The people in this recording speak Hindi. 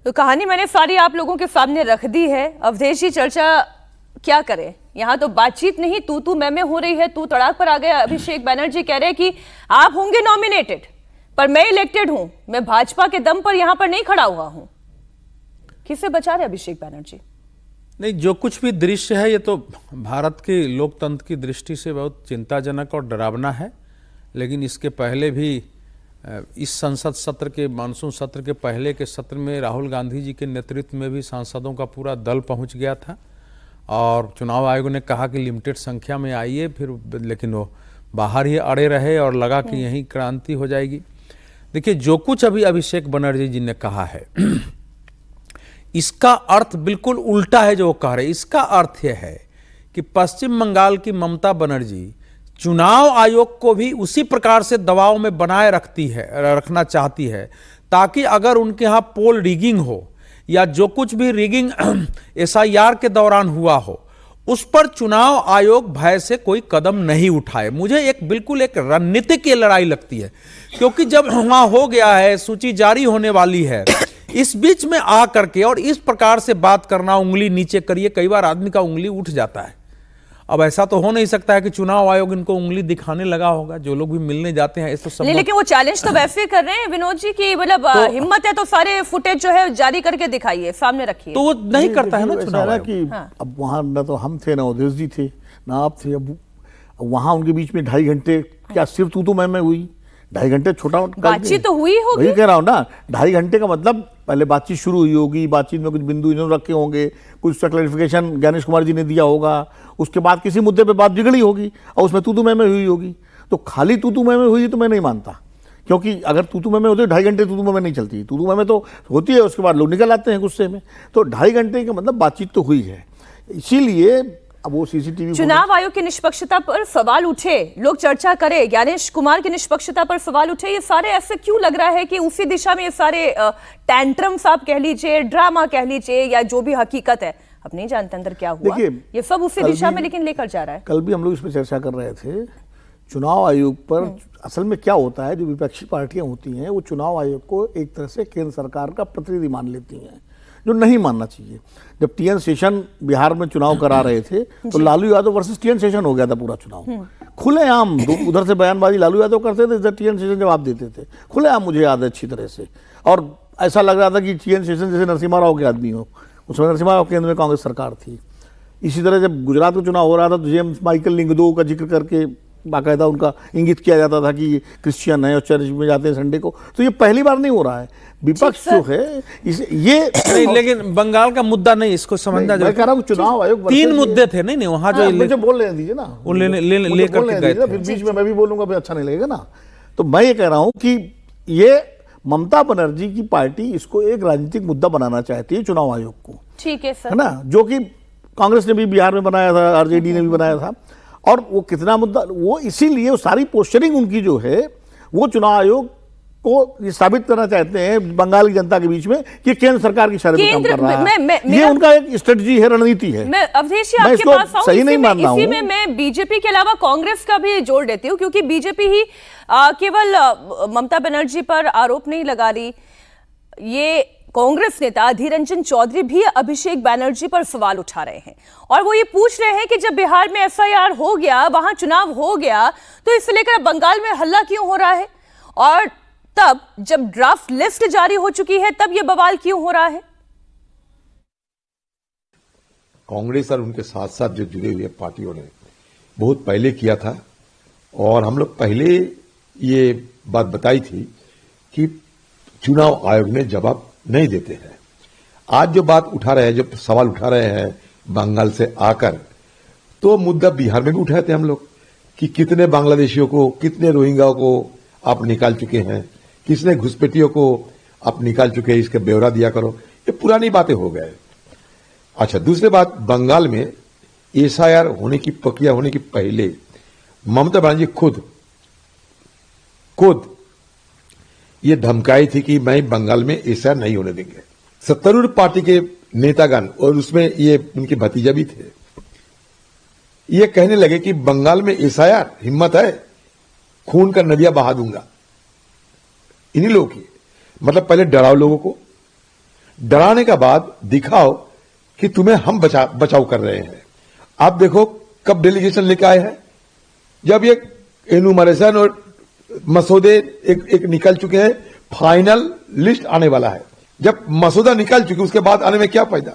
तो कहानी मैंने सारी आप लोगों के सामने रख दी है। अवधेश जी, चर्चा क्या करें? यहाँ तो बातचीत नहीं, तू मैं हो रही है। तू तड़ाक पर आ गया। अभिषेक बनर्जी कह रहे कि आप होंगे नॉमिनेटेड, पर मैं इलेक्टेड हूं, मैं भाजपा के दम पर यहां पर नहीं खड़ा हुआ हूं। किससे बचा रहे अभिषेक बनर्जी? नहीं, जो कुछ भी दृश्य है ये तो भारत के लोकतंत्र की दृष्टि से बहुत चिंताजनक और डरावना है। लेकिन इसके पहले भी इस संसद सत्र के मानसून सत्र के पहले के सत्र में राहुल गांधी जी के नेतृत्व में भी सांसदों का पूरा दल पहुंच गया था और चुनाव आयोग ने कहा कि लिमिटेड संख्या में आइए, फिर लेकिन वो बाहर ही अड़े रहे और लगा कि यहीं क्रांति हो जाएगी। देखिए, जो कुछ अभी अभिषेक बनर्जी जी ने कहा है इसका अर्थ बिल्कुल उल्टा है जो वो कह रहे। इसका अर्थ यह है कि पश्चिम बंगाल की ममता बनर्जी चुनाव आयोग को भी उसी प्रकार से दबाव में बनाए रखना चाहती है, ताकि अगर उनके यहाँ पोल रिगिंग हो या जो कुछ भी रिगिंग SIR के दौरान हुआ हो, उस पर चुनाव आयोग भय से कोई कदम नहीं उठाए। मुझे बिल्कुल एक रणनीतिक लड़ाई लगती है, क्योंकि जब वहां हो गया है, सूची जारी होने वाली है, इस बीच में आ करके और इस प्रकार से बात करना, उंगली नीचे करिए, कई बार आदमी का उंगली उठ जाता है। अब ऐसा तो हो नहीं सकता है कि चुनाव आयोग इनको उंगली दिखाने लगा होगा। जो लोग भी मिलने जाते हैं तो सब लेकिन वो चैलेंज तो वैसे कर रहे हैं विनोद जी की, मतलब हिम्मत है तो सारे फुटेज जो है जारी करके दिखाइए, सामने रखिए। तो वो नहीं करता है ना चुनाव आयोग। अब वहां न तो हम थे, ना अवधेश जी थे, ना आप थे। अब वहां उनके बीच में 2.5 घंटे क्या सिर्फ तू मैं हुई? 2.5 घंटे छोटा बातचीत तो हुई होगी। वही कह रहा हूँ ना, 2.5 घंटे का मतलब पहले बातचीत शुरू हुई होगी, बातचीत में कुछ बिंदु इन्होंने रखे होंगे, कुछ क्लैरिफिकेशन ज्ञानेश कुमार जी ने दिया होगा, उसके बाद किसी मुद्दे पे बात बिगड़ी होगी और उसमें तू मैं हुई होगी। तो खाली तू मैं हुई तो मैं नहीं मानता, क्योंकि अगर तू मैं होती 2.5 घंटे तू मैं नहीं चलती। तू मैं तो होती है, उसके बाद लोग निकल आते हैं गुस्से में। तो 2.5 घंटे का मतलब बातचीत तो हुई है। इसीलिए अब वो CCTV चुनाव आयोग की निष्पक्षता पर सवाल उठे, लोग चर्चा करें, ज्ञानेश कुमार की निष्पक्षता पर सवाल उठे, ये सारे ऐसे क्यों लग रहा है कि उसी दिशा में ये सारे टैंट्रम्स आप कह लीजिए, ड्रामा कह लीजिए, या जो भी हकीकत है, अब नहीं जानते अंदर क्या हुआ, ये सब उसी दिशा में लेकिन लेकर जा रहा है। कल भी हम लोग इस पर चर्चा कर रहे थे। चुनाव आयोग पर असल में क्या होता है, जो विपक्षी पार्टियां होती हैं वो चुनाव आयोग को एक तरह से केंद्र सरकार का प्रतिनिधि मान लेती हैं, जो नहीं मानना चाहिए। जब TN शेषन बिहार में चुनाव करा रहे थे तो लालू यादव वर्सेस TN शेषन हो गया था पूरा चुनाव। खुलेआम उधर से बयानबाजी लालू यादव करते थे, इधर TN शेषन जवाब देते थे खुलेआम, मुझे याद है अच्छी तरह से। और ऐसा लग रहा था कि TN शेषन जैसे नरसिम्हा राव के आदमी हो। उसमें नरसिम्हा राव केंद्र में कांग्रेस सरकार थी। इसी तरह जब गुजरात में चुनाव हो रहा था तो जेम्स माइकल लिंगदो का जिक्र करके बाकायदा उनका इंगित किया जाता था कि क्रिश्चियन है और चर्च में जाते हैं संडे को। तो ये पहली बार नहीं हो रहा है। विपक्ष जो है ये नहीं, लेकिन बंगाल का मुद्दा नहीं, इसको समझना मैं कह रहा हूँ चुनाव आयोग 3 मुद्दे थे। नहीं वहां जो मुझे बोल लेने दीजिए ना, वो लेकर के गए थे। फिर बीच में मैं भी बोलूंगा, फिर अच्छा नहीं लगेगा ना। तो मैं ये कह रहा हूँ कि ये ममता बनर्जी की पार्टी इसको एक राजनीतिक मुद्दा बनाना चाहती है चुनाव आयोग को, ठीक है सर, है ना, जो कि कांग्रेस ने भी बिहार में बनाया था, RJD ने भी बनाया था। और वो कितना मुद्दा, वो इसीलिए वो सारी पोस्चरिंग उनकी जो है वो चुनाव आयोग को ये साबित करना चाहते हैं बंगाल की जनता के बीच में कि केंद्र सरकार की शर्त पे काम कर रहा है। ये उनका एक स्ट्रेटजी है, रणनीति है। मैं अवधेश जी आपके पास आऊं, सही नहीं मानना हूं। इसी में मैं बीजेपी के अलावा कांग्रेस का भी जोड़ देती हूं, क्योंकि बीजेपी ही केवल ममता बनर्जी पर आरोप नहीं लगा रही, ये कांग्रेस नेता अधीर रंजन चौधरी भी अभिषेक बनर्जी पर सवाल उठा रहे हैं। और वो ये पूछ रहे हैं कि जब बिहार में FIR हो गया, वहां चुनाव हो गया, तो इसे लेकर बंगाल में हल्ला क्यों हो रहा है, और तब जब ड्राफ्ट लिस्ट जारी हो चुकी है तब ये बवाल क्यों हो रहा है? कांग्रेस और उनके साथ साथ जो जुड़े हुए पार्टियों ने बहुत पहले किया था, और हम लोग पहले ये बात बताई थी कि चुनाव आयोग ने जवाब नहीं देते हैं। आज जो बात उठा रहे हैं, जो सवाल उठा रहे हैं बंगाल से आकर, तो मुद्दा बिहार में भी उठाए थे हम लोग कि कितने बांग्लादेशियों को, कितने रोहिंग्याओं को आप निकाल चुके हैं, किसने घुसपैठियों को आप निकाल चुके हैं, इसका ब्यौरा दिया करो। ये पुरानी बातें हो गए। अच्छा, दूसरी बात, बंगाल में SIR होने की प्रक्रिया होने की पहले ममता बनर्जी खुद ये धमकाई थी कि मैं बंगाल में SIR नहीं होने देंगे। सत्तारूढ़ पार्टी के नेतागण, और उसमें ये उनके भतीजा भी थे, ये कहने लगे कि बंगाल में SIR हिम्मत है, खून का नदियां बहा दूंगा। इन्हीं लोगों की, मतलब पहले डराओ लोगों को, डराने का बाद दिखाओ कि तुम्हें हम बचाव कर रहे हैं। आप देखो कब डेलीगेशन लेके आए हैं, जब ये एनुमरेशन और मसौदे एक निकल चुके हैं, फाइनल लिस्ट आने वाला है। जब मसौदा निकल चुके उसके बाद आने में क्या फायदा।